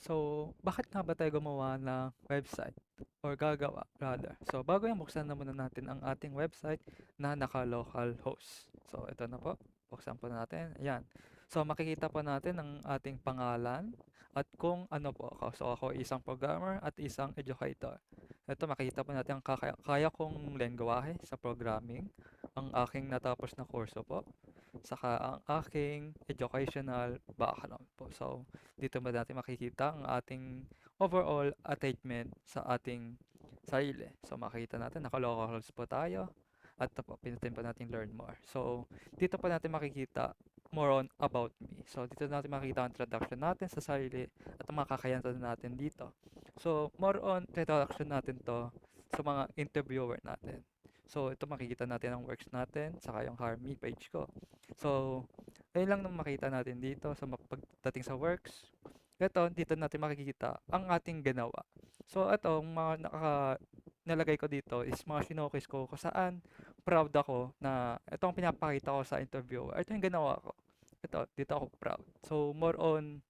So, bakit nga ba tayo gumawa ng website or gagawa rather? So, bago yan, buksan na muna natin ang ating website na naka-local host. So, ito na po. Buksan po natin. Ayan. So, makikita po natin ang ating pangalan at kung ano po ako. So, ako isang programmer at isang educator. Ito, makikita po natin ang kaya kong lengguwahe sa programming, ang aking natapos na kurso po, saka ang aking educational background po. So, dito ba natin makikita ang ating overall attainment sa ating sarili. So makita natin naka-locals po tayo at ito po pinutin pa natin learn more. So dito pa natin makikita more on about me. So dito natin makikita ang introduction natin sa sarili at ang mga kakayahan natin dito. So more on introduction natin to sa mga interviewer natin. So ito makikita natin ang works natin saka yung hire me page ko. So ayun lang naman makita natin dito sa pagdating sa works. Ito, dito natin makikita ang ating ginawa. So, ito, mga nalagay ko dito is mga sinokis ko kung saan proud ako na ito ang pinapakita ko sa interview. Ito yung ginawa ko. Ito, dito ako proud. So, more on,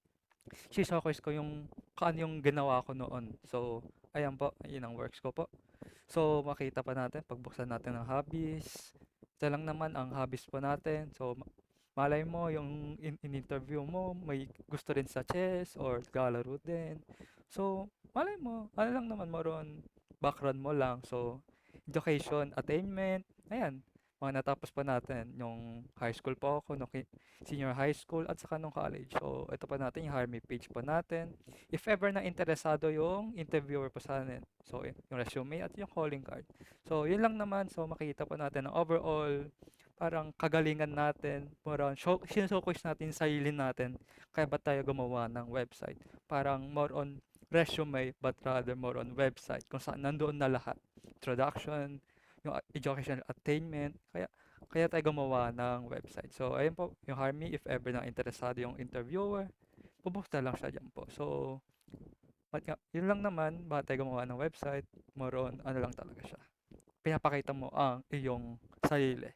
sinokis ko yung kung yung ginawa ko noon. So, ayan po, yun ang works ko po. So, makita pa natin, pagbuksan natin ng hobbies. Ito lang naman ang hobbies po natin. So, malay mo, yung in-interview mo, may gusto rin sa chess or galaro din. So, malay mo, ano lang naman, moron, background mo lang. So, education, attainment, ayan, mga natapos pa natin. Yung high school po ako, nung senior high school, at saka nung college. So, ito pa natin, yung hire me page pa natin. If ever na interesado yung interviewer pa sa atin. So, yung resume at yung calling card. So, yun lang naman. So, makikita pa natin ang overall parang kagalingan natin, parang showcase natin yung sarili natin, kaya ba tayo gumawa ng website. Parang more on resume, but rather more on website, kung saan nandoon na lahat. Introduction, yung educational attainment, kaya tayo gumawa ng website. So, ayun po, yung Harmy, if ever na interesado yung interviewer, pupunta lang siya dyan po. So, yun lang naman, bakit tayo gumawa ng website, more on, ano lang talaga siya. Pinapakita mo ang iyong sarili.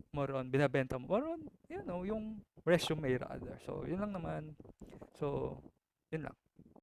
More on, binabenta mo. More on, you know, yung resume rather. So, yun lang naman. So, yun lang.